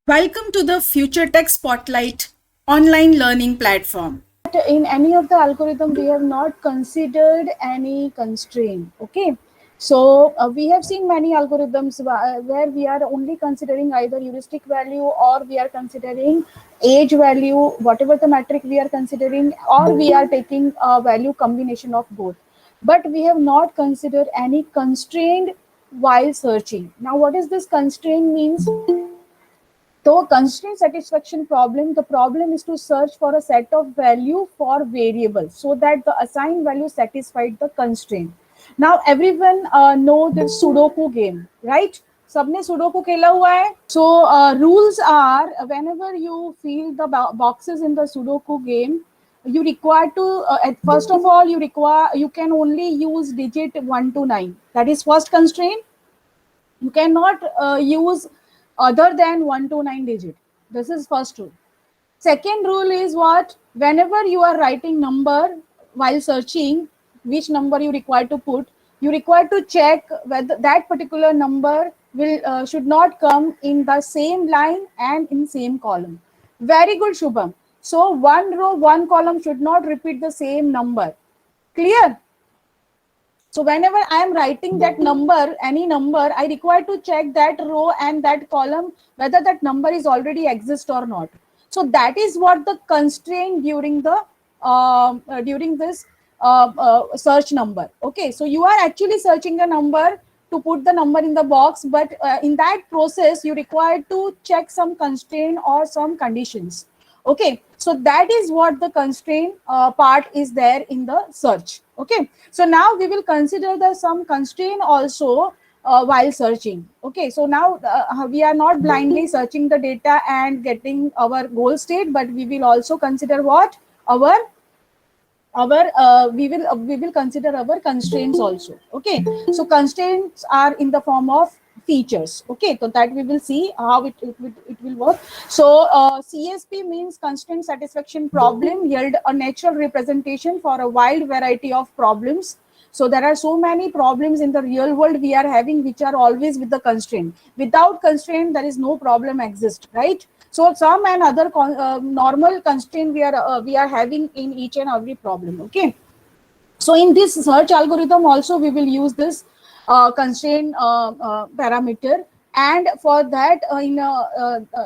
Welcome to the Future Tech Spotlight online learning platform. In any of the algorithm we have not considered any constraint. Okay, so we have seen many algorithms where we are only considering either heuristic value, or we are considering age value, whatever the metric we are considering, or we are taking a value combination of both, but we have not considered any constraint while searching. Now what is this constraint means? So constraint satisfaction problem, the problem is to search for a set of value for variables so that the assigned value satisfied the constraint. Now everyone know the Sudoku game, right? सबने sudoku खेला हुआ है. So rules are, whenever you fill the boxes in the Sudoku game, you require to first of all you can only use digit 1 to 9. That is first constraint. You cannot use other than 1 to 9 digit. This is first rule. Second rule is what? Whenever you are writing number while searching, which number you require to put, you require to check whether that particular number will should not come in the same line and in same column. Very good, Shubham. So one row, one column should not repeat the same number. Clear? So whenever I am writing that number, any number, I require to check that row and that column, whether that number is already exist or not. So that is what the constraint during the during this search number. Okay, so you are actually searching a number to put the number in the box, but in that process you require to check some constraint or some conditions. Okay, so that is what the constraint part is there in the search. Okay, so now we will consider the some constraint also while searching. Okay, so now we are not blindly searching the data and getting our goal state, but we will also consider what our we will consider our constraints also. Okay, so constraints are in the form of features. Okay, so that we will see how it will work. So CSP means constraint satisfaction problem, yield a natural representation for a wide variety of problems. So there are so many problems in the real world we are having which are always with the constraint. Without constraint there is no problem exist, right? So some and other normal constraint we are having in each and every problem. Okay, so in this search algorithm also we will use this constraint parameter, and for that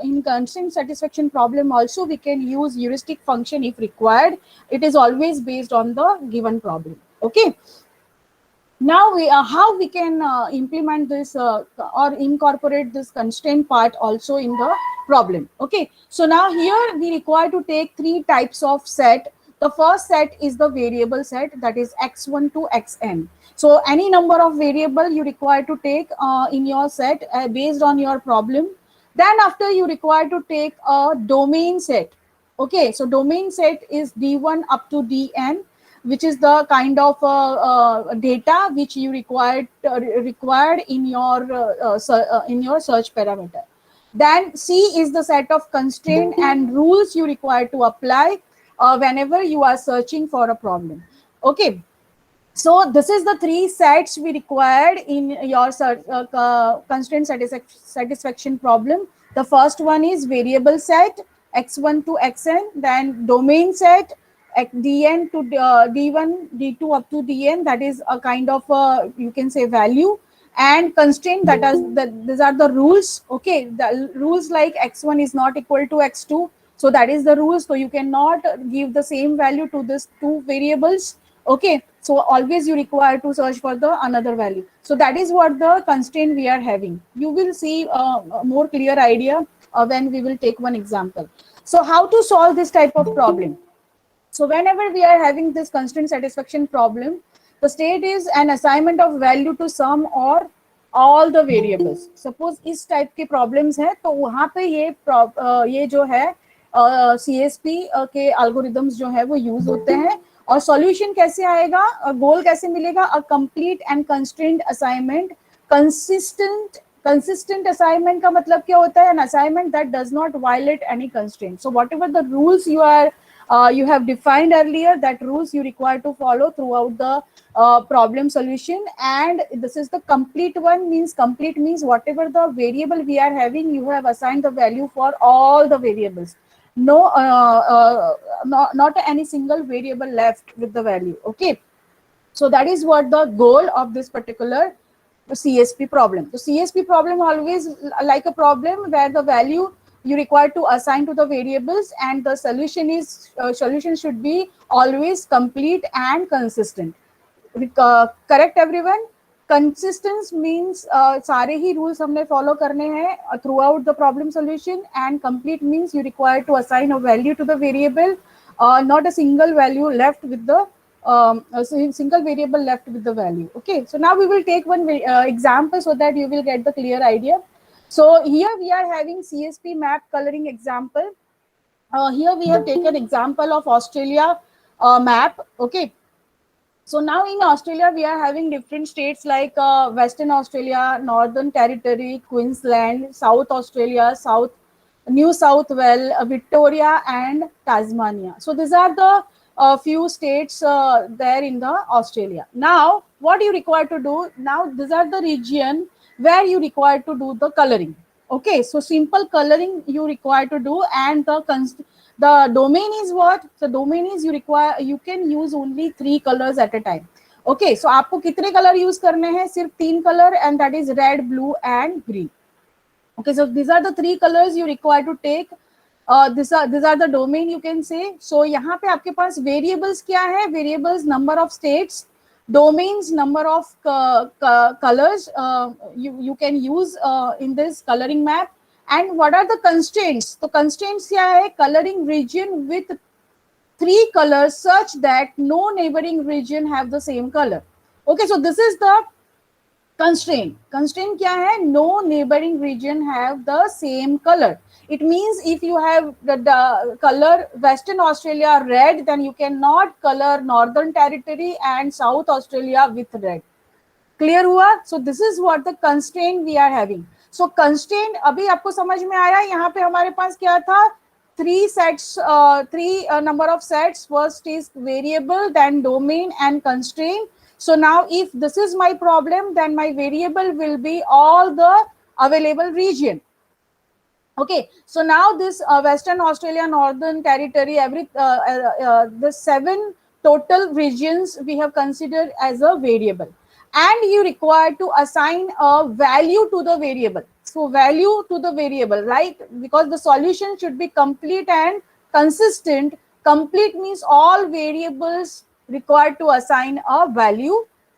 in constraint satisfaction problem also we can use heuristic function if required. It is always based on the given problem. Okay, now we how we can implement this or incorporate this constraint part also in the problem. Okay, so now here we require to take three types of set. The first set is the variable set, that is x1 to xn. So any number of variable you require to take in your set based on your problem. Then after you require to take a domain set. Okay, so domain set is d1 up to dn, which is the kind of data which you required in your search parameter. Then C is the set of constraint and rules you require to apply whenever you are searching for a problem. Okay, so this is the three sets we required in your constraint satisfaction problem. The first one is variable set x1 to xn, then domain set dn to d1 d2 up to dn, that is a kind of you can say value, and constraint, that is these are the rules. Okay, the rules like x1 is not equal to x2, so that is the rules, so you cannot give the same value to this two variables. Okay, so always you require to search for the another value. So that is what the constraint we are having. You will see a more clear idea when we will take one example. So how to solve this type of problem? So whenever we are having this constraint satisfaction problem, the state is an assignment of value to some or all the variables. Suppose इस type के problems है, तो वहाँ पे ये जो है CSP के algorithms जो है वो use होते हैं. और solution कैसे आएगा, goal कैसे मिलेगा? A complete and constrained assignment. Consistent assignment का मतलब क्या होता है? An assignment that does not violate any constraint. So whatever the rules you have defined earlier, that rules you require to follow throughout the problem solution, and this is the complete one. Means complete means whatever the variable we are having, you have assigned the value for all the variables. No, not any single variable left with the value. Okay, so that is what the goal of this particular CSP problem. So CSP problem always like a problem where the value you require to assign to the variables, and the solution is solution should be always complete and consistent. Correct everyone? Consistence means सारे ही rules हमने follow करने हैं throughout the problem solution, and complete means you require to assign a value to the variable, not a single value left with the a single variable left with the value. Okay, so now we will take one example so that you will get the clear idea. So here we are having CSP map coloring example. Here we have taken example of Australia map. Okay, so now in Australia we are having different states like Western Australia, Northern Territory, Queensland, South Australia, New South Wales, Victoria, and Tasmania. So these are the few states there in the Australia. Now what you require to do, now these are the region where you require to do the coloring. Okay, so simple coloring you require to do, and the domain is what? The domain is you can use only 3 colors at a time. Okay, so आपको कितने color use करने हैं? सिर्फ 3 color, and that is red, blue, and green. Okay, so these are the 3 colors you require to take. These are the domain you can say. So यहाँ पे आपके पास variables क्या है? Variables number of states, domains number of colors you can use in this coloring map, and what are the constraints? So constraints क्या है? Coloring region with 3 colors such that no neighboring region have the same color. Okay, so this is the constraint. Constraint क्या है? No neighboring region have the same color. It means if you have the color Western Australia red, then you cannot color Northern Territory and South Australia with red. Clear हुआ? So this is what the constraint we are having. So constraint अभी आपको समझ में आया? यहाँ पे हमारे पास क्या था? 3 sets, 3 number of sets. First is variable, then domain, and constraint. So now if this is my problem, then my variable will be all the available region. Okay, so now this Western Australia, Northern Territory, the 7 total regions we have considered as a variable, and you require to assign a value to the variable. So value to the variable, right? Because the solution should be complete and consistent. Complete means all variables required to assign a value.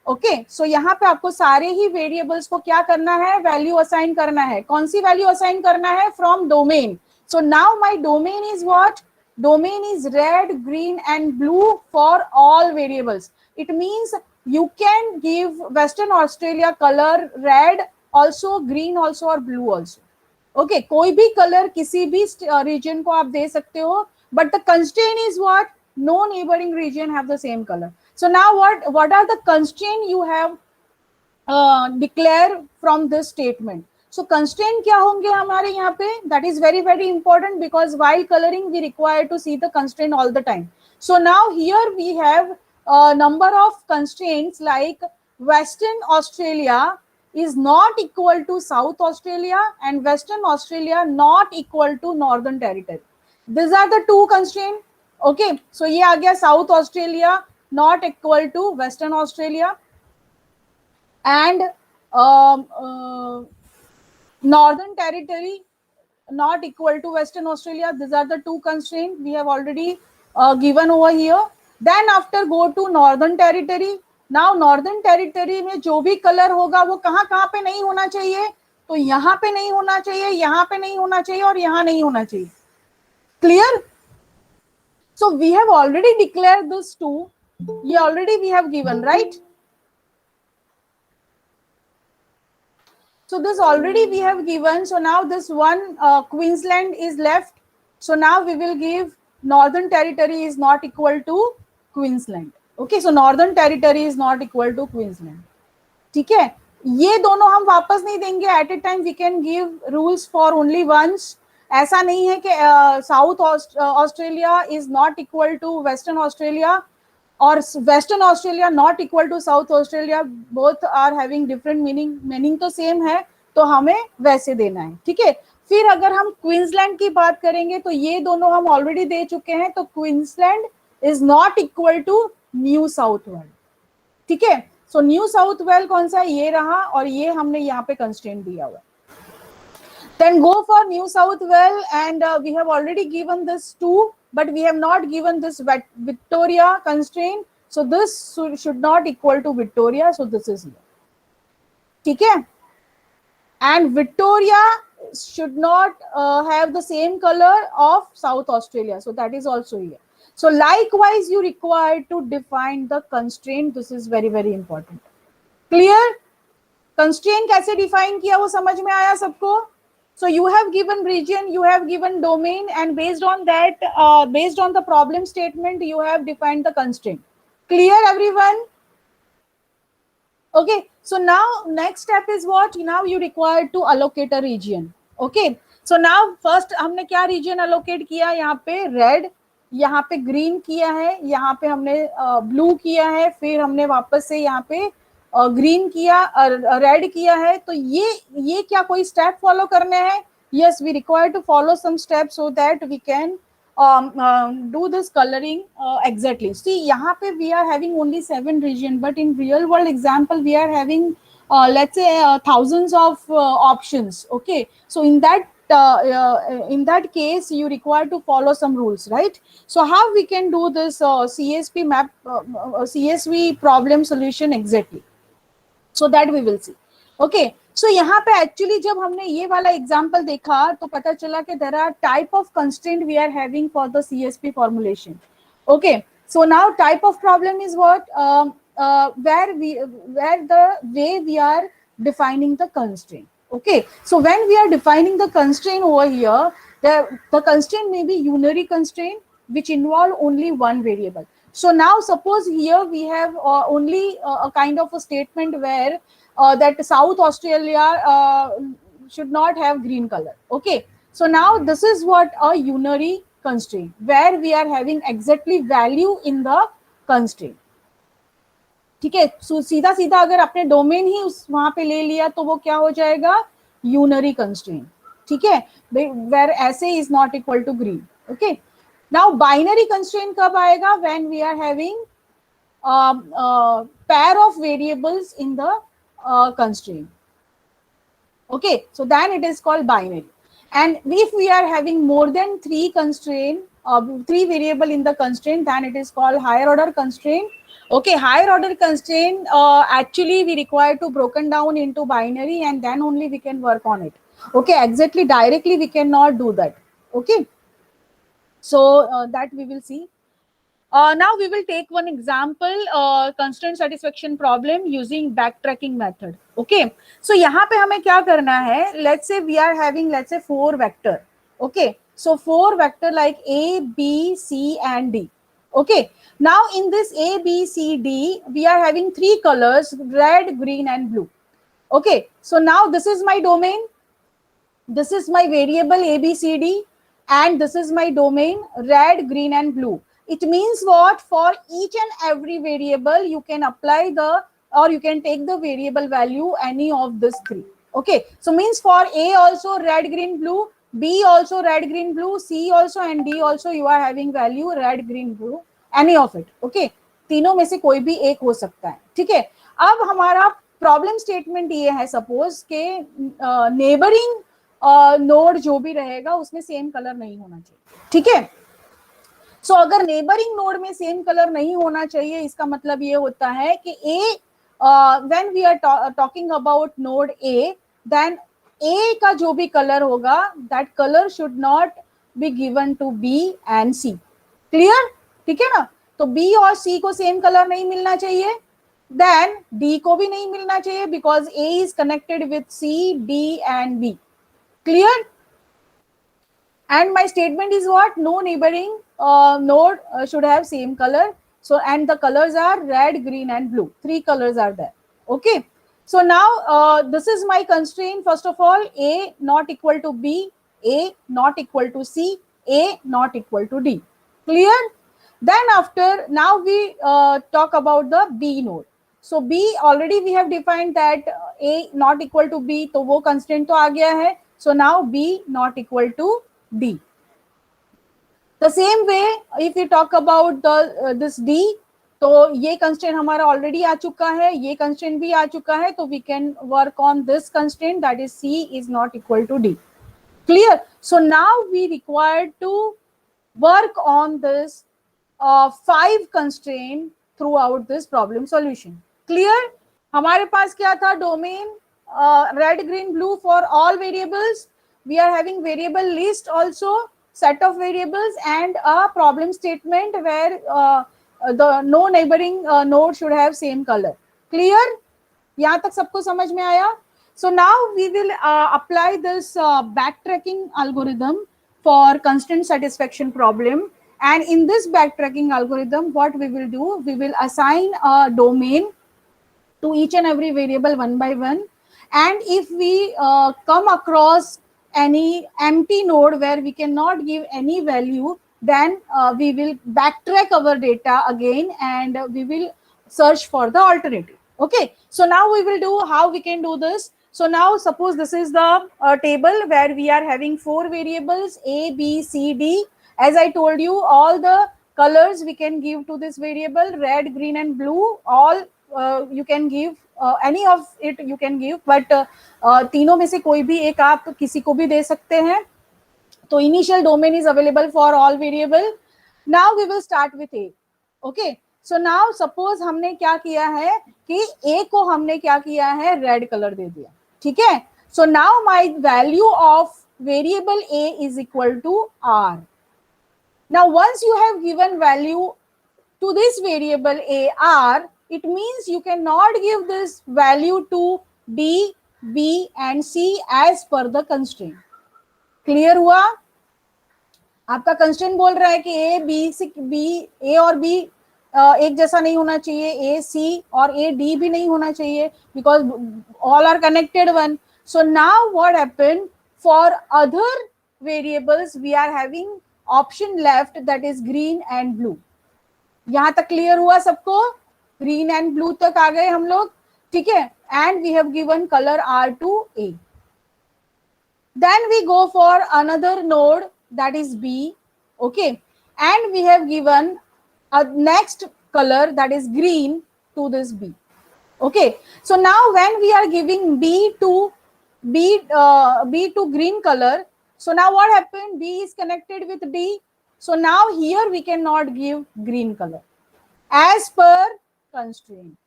Okay, so यहाँ पे आपको सारे ही variables को क्या करना है? Value assign करना है. कौन सी वैल्यू असाइन करना है? From domain. So now my domain is what? Domain is red, green, and blue for all variables. It means you can give Western Australia color red also, green also, or blue also. Okay, कोई भी color किसी भी region को आप दे सकते हो, but the constraint is what? No neighboring region have the same color. So now what are the constraints you have declare from this statement? So constraint क्या होंगे हमारे यहाँ पे? That is very very important, because while coloring we require to see the constraint all the time. So now here we have a number of constraints like Western Australia is not equal to South Australia, and Western Australia not equal to Northern Territory. These are the 2 constraints. Okay, so ये आ गया South Australia not equal to Western Australia, and Northern Territory not equal to Western Australia. These are the 2 constraints we have already given over here. Then after go to Northern Territory. Now Northern Territory में जो भी colour होगा वो कहाँ पे नहीं होना चाहिए? तो यहाँ पे नहीं होना चाहिए, यहाँ पे नहीं होना चाहिए, और यहाँ नहीं होना चाहिए. Clear? So we have already declared this 2. We have given, right? So this already we have given. So now this one Queensland is left. So now we will give Northern Territory is not equal to Queensland. Okay, so Northern Territory is not equal to Queensland. ठीक है, ये दोनों हम वापस नहीं देंगे. At a time we can give rules for only once. ऐसा नहीं है कि South Australia is not equal to Western Australia. or Western Australia not equal to South Australia, both are having different meaning तो same है, तो हमें वैसे देना है, ठीक है। फिर अगर हम क्वींसलैंड की बात करेंगे तो ये दोनों हम ऑलरेडी दे चुके हैं, तो Queensland is not equal to New South Wales, ठीक है। सो न्यू साउथ वेल्स कौन सा है, ये रहा, और ये हमने यहाँ पे कंस्ट्रेंट दिया हुआ है। Then go for New South Wales, and we have already given this 2, but we have not given this Victoria constraint, so this should not equal to Victoria, so this is here, ठीक है। And Victoria should not have the same color of South Australia, so that is also here. So likewise you require to define the constraint, this is very very important. Clear? Constraint कैसे define किया वो समझ में आया सबको? So you have given region, you have given domain, and based on that, based on the problem statement, you have defined the constraint. Clear, everyone? Okay. So now next step is what? Now you require to allocate a region. Okay. So now first हमने क्या region allocate किया? यहाँ पे red, यहाँ पे green किया है, यहाँ पे हमने blue किया है, फिर हमने वापस से यहाँ पे ग्रीन किया, रेड किया है। तो ये क्या कोई स्टेप फॉलो करने हैं? Yes, we require to follow some step so that we can do this coloring exactly. See, यहाँ पे we are having only 7 region, but in real world example we are having let's say thousands of options. Okay, so in that case you require to follow some rules, right? So how we can do this CSP map, CSV problem solution exactly? So that we will see. Okay, so यहाँ पे actually जब हमने ये वाला example देखा तो पता चला कि there are type of constraint we are having for the CSP formulation. Okay, so now type of problem is what? Where the way we are defining the constraint. Okay, so when we are defining the constraint over here, the constraint may be unary constraint which involve only one variable. So now suppose here we have only a kind of a statement where that South Australia should not have green color. Okay, so now this is what a unary constraint, where we are having exactly value in the constraint. ठीक है, so सीधा सीधा अगर अपने domain ही उस वहां पे ले लिया तो वो क्या हो जाएगा? यूनरी कंस्ट्रेंट, ठीक है, वेयर ऐसे is not equal to green. Okay, now binary constraint कब आएगा? When we are having pair of variables in the constraint. Okay, so then it is called binary. And if we are having more than 3 constraint, 3 variable in the constraint, then it is called higher order constraint. Okay, higher order constraint actually we require to broken down into binary, and then only we can work on it. Okay, exactly directly we cannot do that. Okay, so that we will see. Now we will take one example, constraint satisfaction problem using backtracking method. Okay, so यहाँ पे हमें क्या करना है? Let's say we are having, let's say 4 vector. Okay, so 4 vector like A, B, C and D. Okay, now in this A, B, C, D, we are having 3 colors: red, green and blue. Okay, so now this is my domain, this is my variable A, B, C, D, and this is my domain red, green and blue. It means what? For each and every variable you can apply or you can take the variable value any of this 3. Okay, so means for A also red, green, blue, B also red, green, blue, C also and D also you are having value red, green, blue, any of it. Okay, तीनों में से कोई भी एक हो सकता है. ठीक है, अब हमारा प्रॉब्लम स्टेटमेंट ये है, सपोज के नेबरिंग नोड जो भी रहेगा उसमें सेम कलर नहीं होना चाहिए. ठीक है, सो अगर नेबरिंग नोड में सेम कलर नहीं होना चाहिए, इसका मतलब ये होता है कि A, when we are talking about node A, then A का जो भी कलर होगा that colour should not be given to B and C. Clear? ठीक है ना, तो बी और सी को सेम कलर नहीं मिलना चाहिए, देन डी को भी नहीं मिलना चाहिए, because A is connected with C, D and B. Clear? And my statement is what? No neighboring node should have same color. So, and the colors are red, green and blue. 3 colors are there. Okay, so now this is my constraint. First of all, A not equal to B, A not equal to C, A not equal to D. Clear? Then after, now we talk about the B node. So B already we have defined that A not equal to B, तो वो constraint तो आ गया है. So now B not equal to D. The same way if we talk about the this D, तो ये constraint हमारा already आ चुका है, ये constraint भी आ चुका है, तो we can work on this constraint, that is C is not equal to D. Clear? So now we require to work on this 5 constraint throughout this problem solution. Clear? हमारे पास क्या था? domain red green blue for all variables. We are having variable list also, set of variables, and a problem statement where the no neighboring node should have same color. Clear? यहाँ तक सबको समझ में आया? So now we will apply this backtracking algorithm for constraint satisfaction problem. And in this backtracking algorithm, what we will do, we will assign a domain to each and every variable one by one. And if we come across any empty node where we cannot give any value, then we will backtrack our data again and we will search for the alternative. Okay, so now we will do how we can do this. So now suppose this is the table where we are having 4 variables A, B, C, D. As I told you, all the colors we can give to this variable, red, green and blue, all you can give, any of it you can give, but तीनों में से कोई भी एक आप किसी को भी दे सकते हैं. तो initial domain is available for all variable. Now we will start with A. Okay, so now suppose हमने क्या किया है कि A को हमने क्या किया है, red color दे दिया. ठीक है? So now my value of variable A is equal to R. Now once you have given value to this variable A, R, it means you cannot give this value to D, B and C as per the constraint. Clear हुआ? आपका constraint बोल रहा है कि A और B एक जैसा नहीं होना चाहिए, A, C और A, D भी नहीं होना चाहिए, because all are connected one. So now what happened, for other variables we are having option left, that is green and blue. यहाँ तक क्लियर हुआ सबको? ग्रीन एंड ब्लू तक आ गए हम लोग. ठीक है? And we have given colour R to A. Then we go for another node, that is B. Okay, and we have given a next color, that is green, to this B. Okay, so now when we are giving B to green color, so now what happened? B is connected with D. So now here we cannot give green color as per constraint.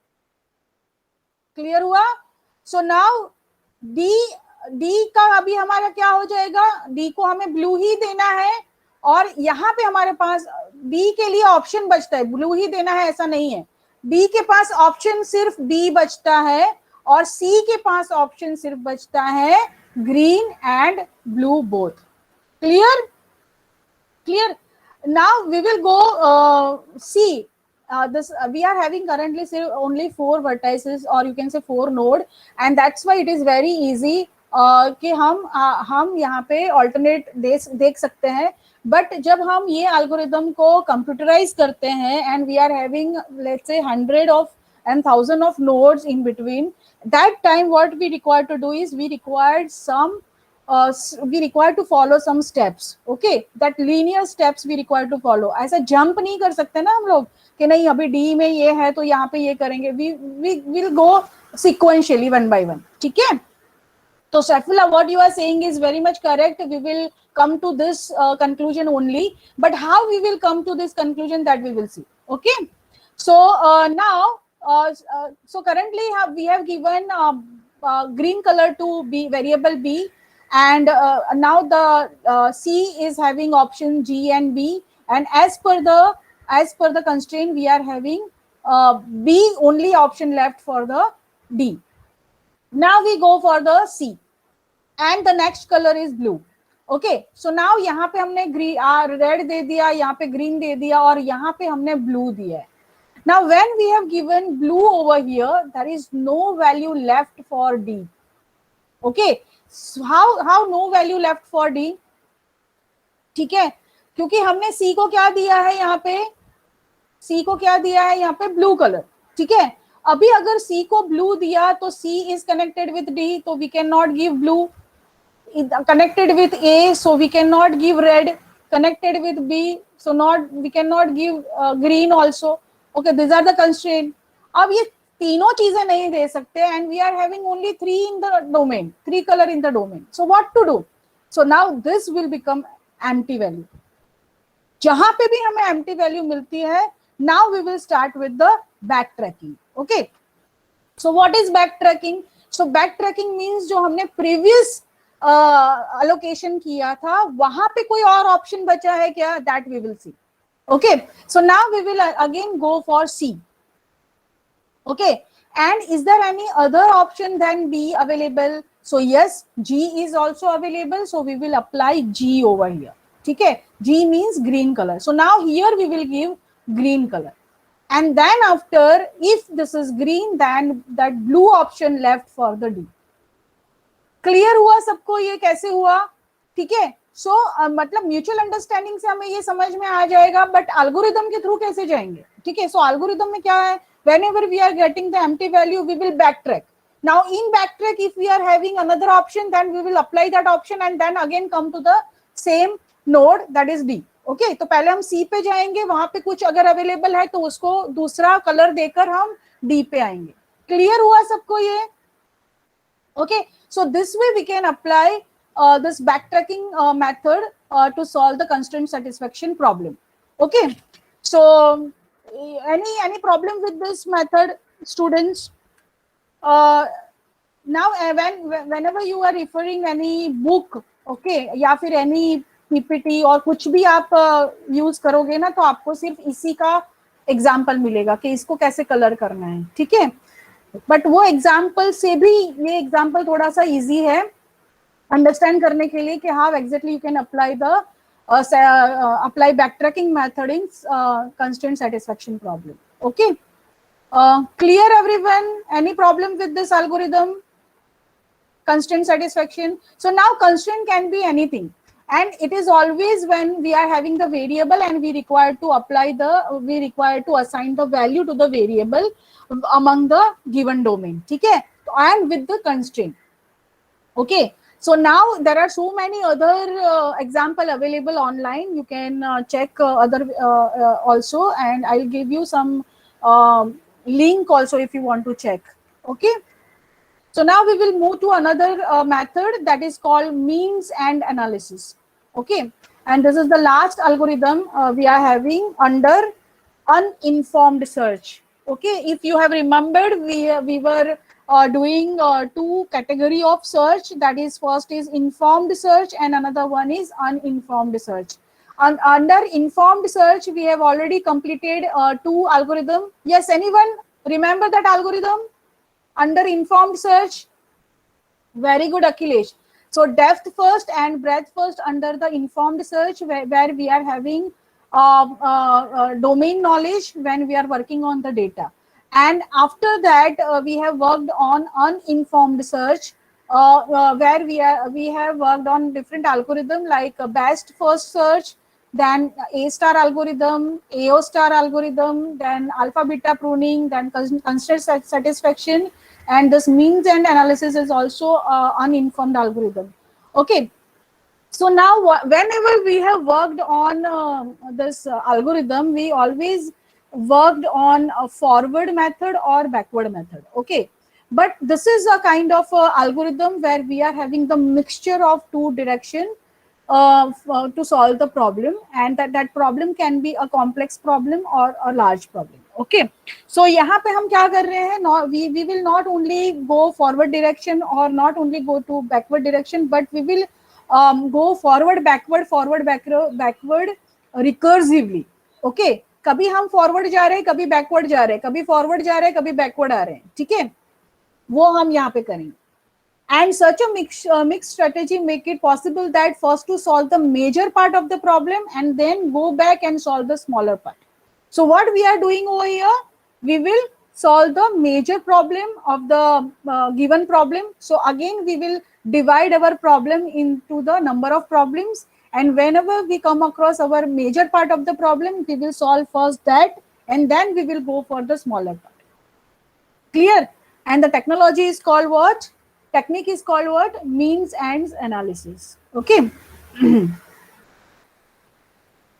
Clear हुआ? So now D का अभी हमारा क्या हो जाएगा? D को हमें blue ही देना है और यहाँ पे हमारे पास B के लिए ऑप्शन बचता है, ब्लू ही देना है ऐसा नहीं है. B के पास ऑप्शन सिर्फ B बचता है और C के पास ऑप्शन सिर्फ बचता है green and blue both. Clear? Clear? Now we will go see this. We are having currently only 4 vertices, or you can say 4 node, and that's why it is very easy कि हम यहाँ पे alternate देख सकते हैं. But जब हम ये algorithm को computerize करते हैं and we are having let's say 100 of and 1000 of nodes in between, that time what we require to do is we require to follow some steps. Okay, that linear steps we require to follow. ऐसा jump नहीं कर सकते ना हम लोग कि नहीं अभी D में ये है तो यहाँ पे ये करेंगे. We will go sequentially one by one. ठीक है? So Saifullah, what you are saying is very much correct. We will come to this conclusion only, but how we will come to this conclusion, that we will see. Okay, so now so currently we have given green color to B, variable B, and now the C is having option G and B, and as per the constraint we are having B only option left for the D. Now we go for the C and the next color is blue. Okay, so now यहाँ पे हमने red दे दिया, यहाँ पे green दे दिया और यहाँ पे हमने blue दिया है. Now when we have given blue over here, there is no value left for D. Okay, so how no value left for D? ठीक है, क्योंकि हमने C को क्या दिया है यहाँ पे? C को क्या दिया है यहाँ पे, ब्लू कलर, ठीक है। अभी अगर C को ब्लू दिया तो C is connected with D, तो we cannot give blue. Connected with A, so we cannot give red. Connected with B, so not we cannot give green also. Okay, these are the constraint. अब ये तीनों चीजें नहीं दे सकते, and we are having only three in the domain, three color in the domain. So what to do? So now this will become empty value. जहां पे भी हमें empty value मिलती है, now we will start with the backtracking. Okay. So what is backtracking? So backtracking means जो हमने previous allocation किया था, वहां पे कोई और ऑप्शन बचा है क्या, that we will see. Okay, so now we will again go for C. Okay, and is there any other option than B available? So yes, G is also available, so we will apply G over here. ठीक है, G means green color. So now here we will give green color. And then after, if this is green, then that blue option left for the D. Clear हुआ सबको ये कैसे हुआ, ठीक है। सो मतलब म्यूचुअल अंडरस्टैंडिंग से हमें ये समझ में आ जाएगा, बट एल्गोरिदम के थ्रू कैसे जाएंगे, ठीक है। सो एल्गोरिदम में क्या है, whenever we are getting the empty value, we will backtrack. Now in backtrack, if we are having another option, then we will apply that option and then again come to the same node, that is D. Okay, तो पहले हम C पे जाएंगे, वहां पे कुछ अगर available है तो उसको दूसरा कलर देकर हम D पे आएंगे। क्लियर हुआ सबको ये? Okay, so this way we can apply this backtracking method to solve the constraint satisfaction problem. Okay, so any problem with this method, students? Now whenever you are referring any book, okay, या फिर any PPT और कुछ भी आप use करोगे ना, तो आपको सिर्फ इसी का एग्जाम्पल मिलेगा कि इसको कैसे कलर करना है, ठीक है। बट वो एग्जाम्पल से भी ये एग्जाम्पल थोड़ा सा इजी है अंडरस्टैंड करने के लिए कि how exactly you can apply the apply backtracking method in constraint satisfaction problem. Okay, clear everyone? Any problem with this algorithm, constraint satisfaction? So now constraint can be anything, and it is always when we are having the variable and we require to assign the value to the variable among the given domain, ठीक है, and with the constraint. Okay, so now there are so many other example available online. You can check other also, and I'll give you some link also if you want to check. Okay, so now we will move to another method that is called means and analysis. Okay, and this is the last algorithm we are having under uninformed search. Okay, if you have remembered, we were doing two category of search, that is first is informed search and another one is uninformed search. And under informed search we have already completed two algorithm. Yes, anyone remember that algorithm under informed search? Very good, Akhilesh. So depth first and breadth first under the informed search, where we are having domain knowledge when we are working on the data. And after that we have worked on uninformed search, where we have worked on different algorithm like best first search, then A star algorithm, AO star algorithm, then alpha beta pruning, then constraint satisfaction, and this means and analysis is also uninformed algorithm. Okay, so now whenever we have worked on this algorithm, we always worked on a forward method or backward method. Okay, but this is a kind of algorithm where we are having the mixture of two direction to solve the problem, and that problem can be a complex problem or a large problem. Okay, so यहाँ पे हम क्या कर रहे हैं, we will not only go forward direction or not only go to backward direction, but we will go forward backward recursively. Okay, कभी हम forward जा रहे हैं, कभी backward जा रहे हैं, कभी forward जा रहे हैं, कभी backward आ रहे हैं, ठीक है, वो हम यहाँ पे करेंगे. And such a mixed strategy make it possible that first to solve the major part of the problem and then go back and solve the smaller part. So what we are doing over here, we will solve the major problem of the given problem. So again we will divide our problem into the number of problems, and whenever we come across our major part of the problem, we will solve first that and then we will go for the smaller part. Clear? And the technology is called what? Technique is called what? Means and analysis. Okay.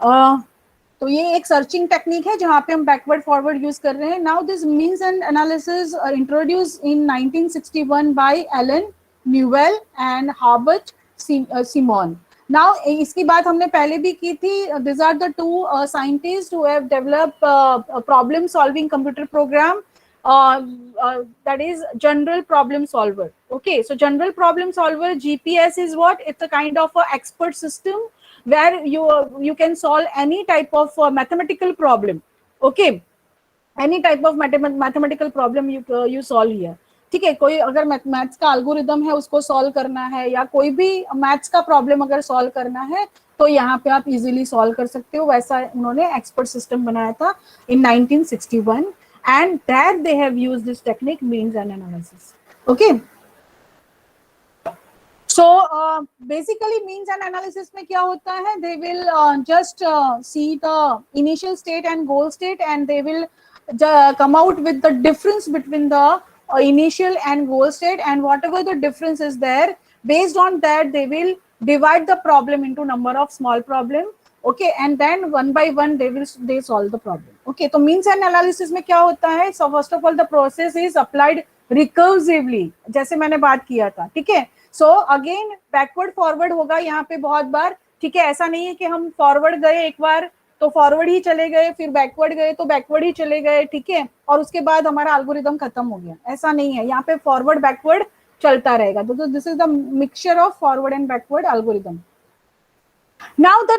तो ये एक searching technique है जहां पे हम backward forward use कर रहे हैं. Now this means end analysis introduce in 1961 by Allen Newell and Herbert Simon. Now इसकी बात हमने पहले भी की थी. This are the two scientist who have developed problem solving computer program, that is general problem solver. Okay, so general problem solver, GPS, is what? It's a kind of a expert system where you can solve any type of mathematical problem. Okay, any type of mathematical problem you solve here. ठीक है, कोई अगर maths का algorithm है उसको solve करना है, या कोई भी मैथ्स का प्रॉब्लम अगर सॉल्व करना है तो यहाँ पे आप इजीली सॉल्व कर सकते हो. वैसा उन्होंने एक्सपर्ट सिस्टम बनाया था इन 1961, and there they have used this technique, means and analysis. Okay, so basically means and analysis में क्या होता है? They will just see the initial state and goal state, and they will come out with the difference between the initial and goal state, and whatever the difference is there, based on that they will divide the problem into number of small problem. Okay, and then one by one they solve the problem. Okay, तो means and analysis में क्या होता है? So first of all the process is applied recursively, जैसे मैंने बात किया था. ठीक है, so again backward forward होगा यहाँ पे बहुत बार. ठीक है, ऐसा नहीं है कि हम फॉरवर्ड गए एक बार तो फॉरवर्ड ही चले गए, फिर बैकवर्ड गए तो बैकवर्ड ही चले गए. ठीक है, और उसके बाद हमारा एल्गोरिदम खत्म हो गया, ऐसा नहीं है. यहाँ पे फॉरवर्ड बैकवर्ड चलता रहेगा. तो this is the mixture of forward and backward algorithm. Now the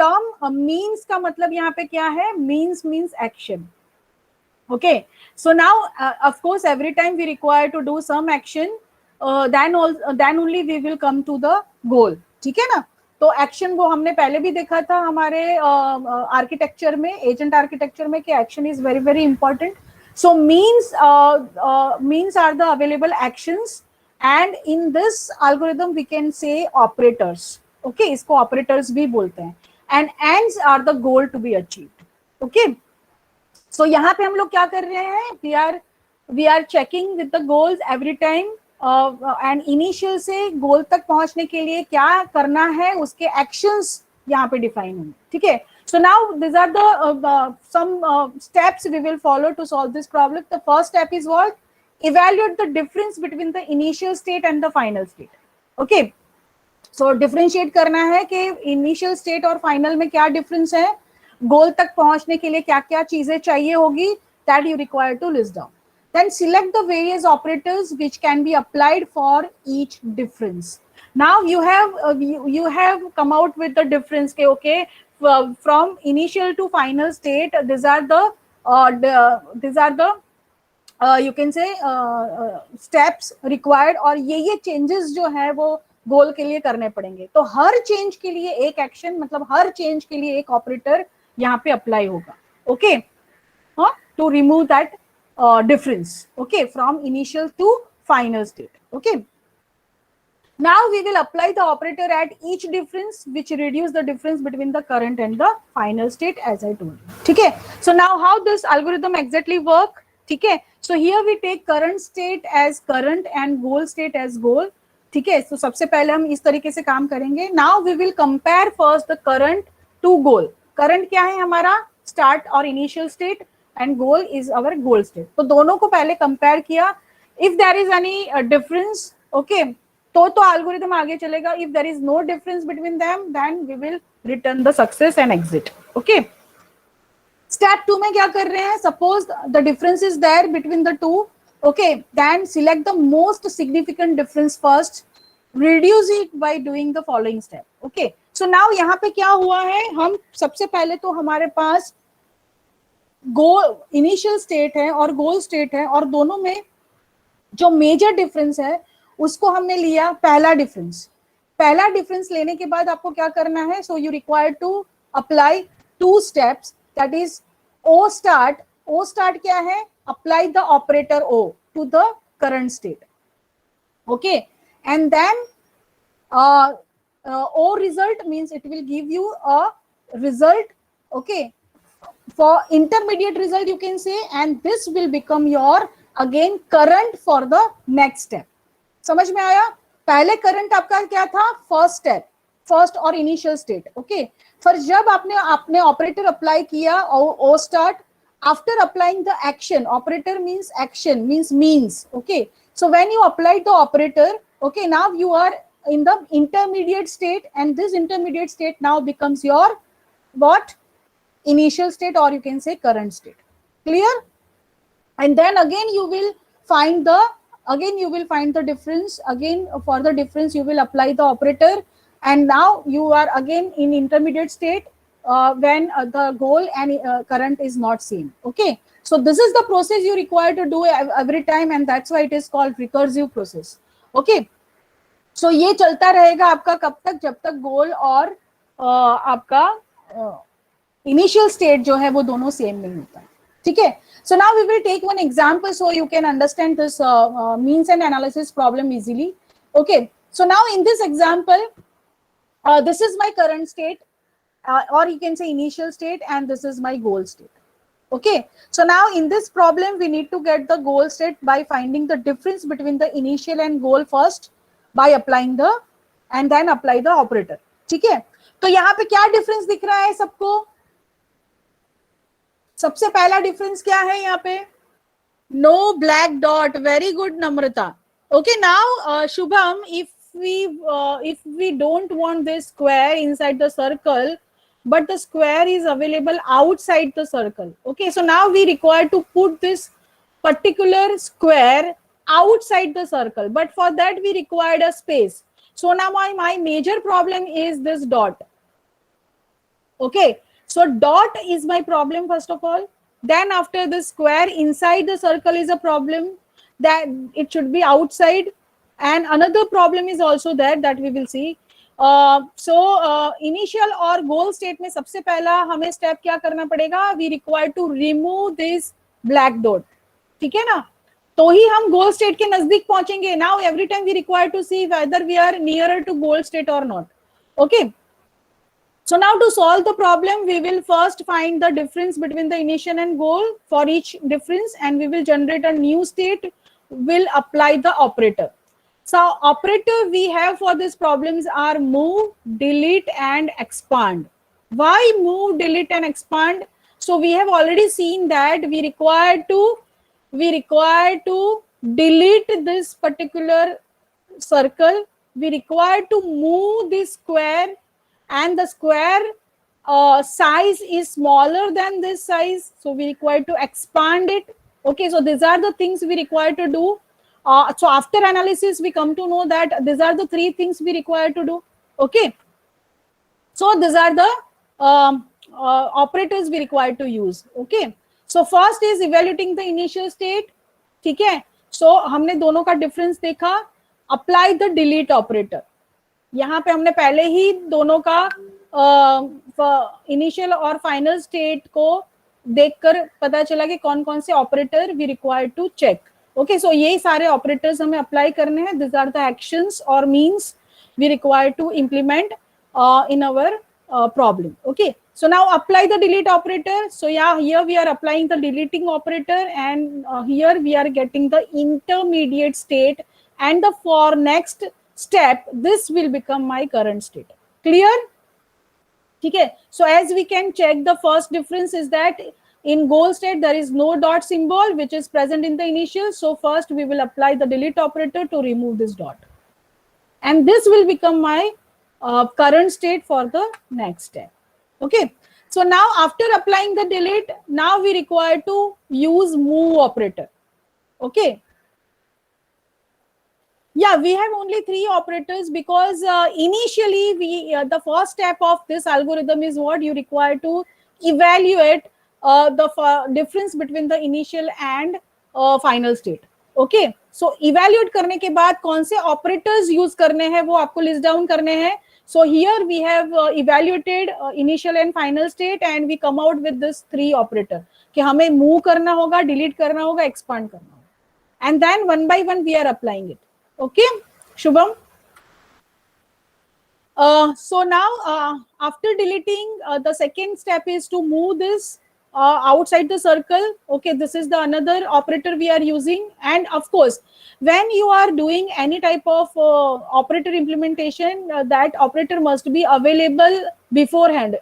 term means का मतलब यहाँ पे क्या है? Means action. Okay, so now of course every time we require to do some action, then only we will come to the goal. ठीक है ना? तो एक्शन वो हमने पहले भी देखा था हमारे आर्किटेक्चर में, एजेंट आर्किटेक्चर में, कि action is very very important. So means are the available actions, and in this algorithm we can say operators. Okay, इसको ऑपरेटर्स भी बोलते हैं. And ends are the goal to be achieved. Okay, so यहाँ पे हम लोग क्या कर रहे हैं? we are checking with the goals every time, and initial से गोल तक पहुंचने के लिए क्या करना है उसके एक्शंस यहाँ पे डिफाइन होंगे. ठीक है, so now these are the some steps we will follow to solve this problem. The first step is what? Evaluate the difference between the initial state and the final state. Okay, so differentiate करना है कि initial state और final में क्या difference है, गोल तक पहुंचने के लिए क्या क्या चीजें चाहिए होगी, that you require to list down. Then select the various operators which can be applied for each difference. Now you have come out with the difference. Okay, from initial to final state, these are the you can say steps required, और ये changes जो है वो गोल के लिए करने पड़ेंगे. तो हर चेंज के लिए एक एक्शन, मतलब हर चेंज के लिए एक ऑपरेटर यहाँ पे अप्लाई होगा. Okay, to remove that difference. Okay, from initial to final state. Okay, now we will apply the operator at each difference, which reduce the difference between the current and the final state, as I told you. ठीक है, so now how this algorithm exactly work? ठीक है, so here we take current state as current and goal state as goal. ठीक है, तो सबसे पहले हम इस तरीके से काम करेंगे. Now we will compare first the current to goal. Current क्या है हमारा? स्टार्ट और initial state, and goal is our goal state. तो दोनों को पहले कंपेयर किया. If there is any difference, okay, तो एल्गोरिथम आगे चलेगा. If there is no difference between them, then we will return the success and exit. Okay, step 2 में क्या कर रहे हैं? Suppose the difference is there between the two. Okay, then select the most significant difference first, reduce it by doing the following step. Okay, so now यहाँ पे क्या हुआ है? हम सबसे पहले तो हमारे पास गोल इनिशियल स्टेट है और गोल स्टेट है, और दोनों में जो मेजर डिफरेंस है उसको हमने लिया पहला डिफरेंस. पहला डिफरेंस लेने के बाद आपको क्या करना है? So you require to apply 2 steps, that is O start. O start क्या है? Apply the operator O to the current state. Okay, and then O result means it will give you a result. Okay, for intermediate result you can say, and this will become your again current for the next step. समझ में आया? पहले current आपका क्या था? First step, first और initial state. Okay, फिर जब आपने ऑपरेटर अप्लाई किया O start, after applying the action, operator means action means okay, so when you applied the operator, okay, now you are in the intermediate state, and this intermediate state now becomes your what? Initial state, or you can say current state. Clear? And then again you will find the difference. Again, for the difference you will apply the operator, and now you are again in intermediate state when the goal and current is not same. Okay, so this is the process you require to do every time, and that's why it is called recursive process. Okay, so ये चलता रहेगा आपका कब तक? जब तक गोल और आपका इनिशियल स्टेट जो है वो दोनों सेम नहीं होता है. ठीक है, so now we will take one example so you can understand this means and analysis problem easily. Okay, so now in this example, this is my current state, or you can say initial state, and this is my goal state. Okay, so now in this problem we need to get the goal state by finding the difference between the initial and goal first by applying the and then apply the operator. ठीक है, तो यहाँ पे क्या difference दिख रहा है सबको? सबसे पहला डिफरेंस क्या है यहाँ पे? No black dot. Very good Namrata. Okay, now Shubham, if we don't want this square inside the circle, but the square is available outside the circle. Okay, so now we require to put this particular square outside the circle, but for that we required a space. So now my major problem is this dot. Okay, so dot is my problem first of all. Then after the square inside the circle is a problem, that it should be outside, and another problem is also there that we will see. Initial और goal state में सबसे पहला हमें step क्या करना पड़ेगा? We require to remove this black dot. ठीक है ना, तो ही हम goal state के नजदीक पहुंचेंगे. Now every time we require to see whether we are nearer to goal state or not. Okay, so now to solve the problem, we will first find the difference between the initial and goal for each difference, and we will generate a new state. Will apply the operator. So operator we have for these problems are move, delete, and expand. Why move, delete, and expand? So we have already seen that we require to delete this particular circle. We require to move this square, and the square size is smaller than this size, so we require to expand it. Okay, so these are the things we require to do. So after analysis we come to know that these are the three things we require to do. Okay, so these are the operators we require to use. Okay, so first is evaluating the initial state. ठीक है, so हमने दोनों का difference देखा. Apply the delete operator. यहाँ पे हमने पहले ही दोनों का इनिशियल और फाइनल स्टेट को देखकर पता चला कि कौन कौन से operator we require to check. Okay, so यही सारे ऑपरेटर्स हमें अप्लाई करने हैं. दिस आर द एक्शंस और means we require to implement in our problem. Okay, so now apply the delete operator. So yeah, here we are applying the deleting operator, and here we are getting the intermediate state, and the for next step this will become my current state. Clear? Okay, so as we can check, the first difference is that in goal state there is no dot symbol which is present in the initial. So first we will apply the delete operator to remove this dot, and this will become my current state for the next step. Okay, so now after applying the delete, now we require to use move operator. Okay, yeah, we have only three operators because initially we the first step of this algorithm is what you require to evaluate the difference between the initial and final state. Okay, so evaluate करने के बाद कौन से operators use करने हैं वो आपको list down करने हैं. So here we have evaluated initial and final state, and we come out with this three operator कि हमें move करना होगा, delete करना होगा, expand करना होगा, and then one by one we are applying it. Okay, Shubham. So now after deleting, the second step is to move this outside the circle. Okay, this is the another operator we are using. And of course, when you are doing any type of operator implementation, that operator must be available beforehand.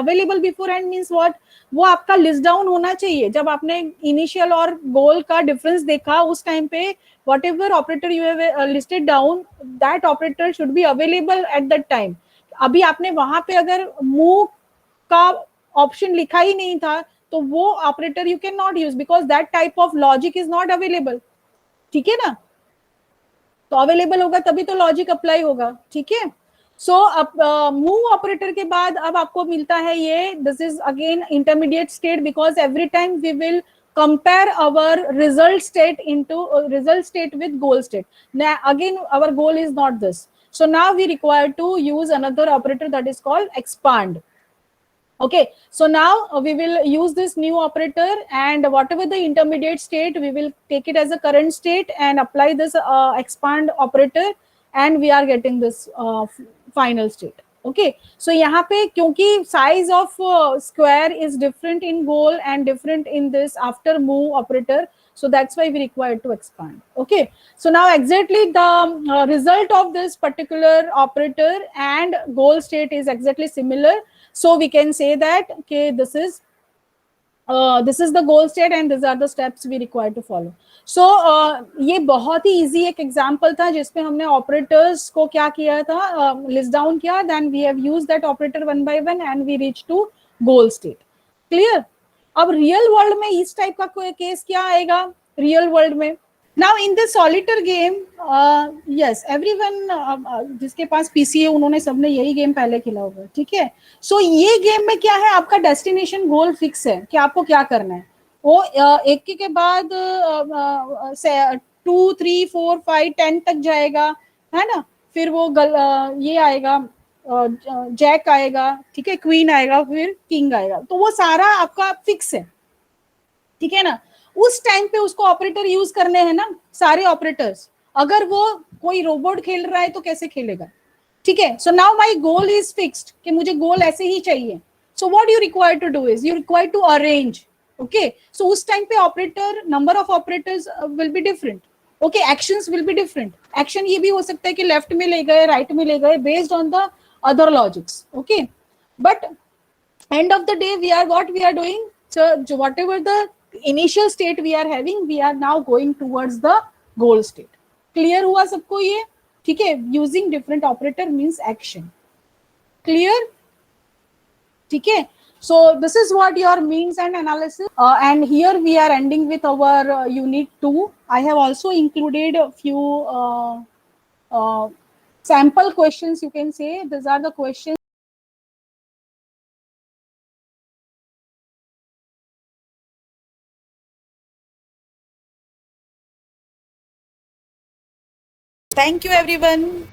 Available beforehand means what? वो आपका list down होना चाहिए. जब आपने initial और गोल का difference देखा उस टाइम पे whatever operator you have listed down, that operator should be available at that time. अभी आपने वहां पे अगर मूव का ऑप्शन लिखा ही नहीं था तो वो operator you can not use because that type of logic is not available. ठीक है ना? तो अवेलेबल होगा तभी तो लॉजिक अप्लाई होगा. ठीक है. सो अब मूव ऑपरेटर के बाद अब आपको मिलता है ये, this is again intermediate state because every time we will compare our result state into result state with goal state. Now again our goal is not this, so now we require to use another operator that is called expand. Okay, so now we will use this new operator, and whatever the intermediate state we will take it as a current state and apply this expand operator, and we are getting this final state. Okay, so यहाँ पे क्योंकि size of square is different in goal and different in this after move operator, so that's why we require to expand. Okay, so now exactly the result of this particular operator and goal state is exactly similar. So we can say that okay, this is the goal state and these are the steps we require to follow. So ये बहुत ही easy एक example था जिसमें हमने operators को क्या किया था, list down किया, then we have used that operator one by one and we reach to goal state. Clear? अब real world में इस type का कोई case क्या आएगा real world में? Now in the solitaire game, yes, everyone जिसके पास पीसी है उन्होंने सबने यही गेम पहले खेला होगा. ठीक है. सो ये गेम में क्या है, आपका डेस्टिनेशन गोल फिक्स है कि आपको क्या करना है. वो एक के बाद 2 3 4 5 10 तक जाएगा, है ना. फिर वो ये आएगा, जैक आएगा, ठीक है, क्वीन आएगा, फिर किंग आएगा. तो वो सारा आपका फिक्स है. ठीक है ना. उस टाइम पे उसको ऑपरेटर यूज करने हैं ना, सारे ऑपरेटर्स. अगर वो कोई रोबोट खेल रहा है तो कैसे खेलेगा. ठीक है. So now my goal is fixed कि मुझे गोल ऐसे ही चाहिए. So what you require to do is you require to arrange. Okay, so उस टाइम पे operator number of operators will be different. Okay, actions will be different. Action ये भी हो सकता है कि लेफ्ट में ले गए, राइट में ले गए, based on the other logics. Okay, but end of the day we are what we are doing, so whatever the initial state we are having, we are now going towards the goal state. Clear हुआ सबको ये? ठीक है. using different operator means action. Clear? ठीक है. So this is what your means and analysis, and here we are ending with our unit 2. I have also included a few sample questions, you can say. These are the questions. Thank you, everyone.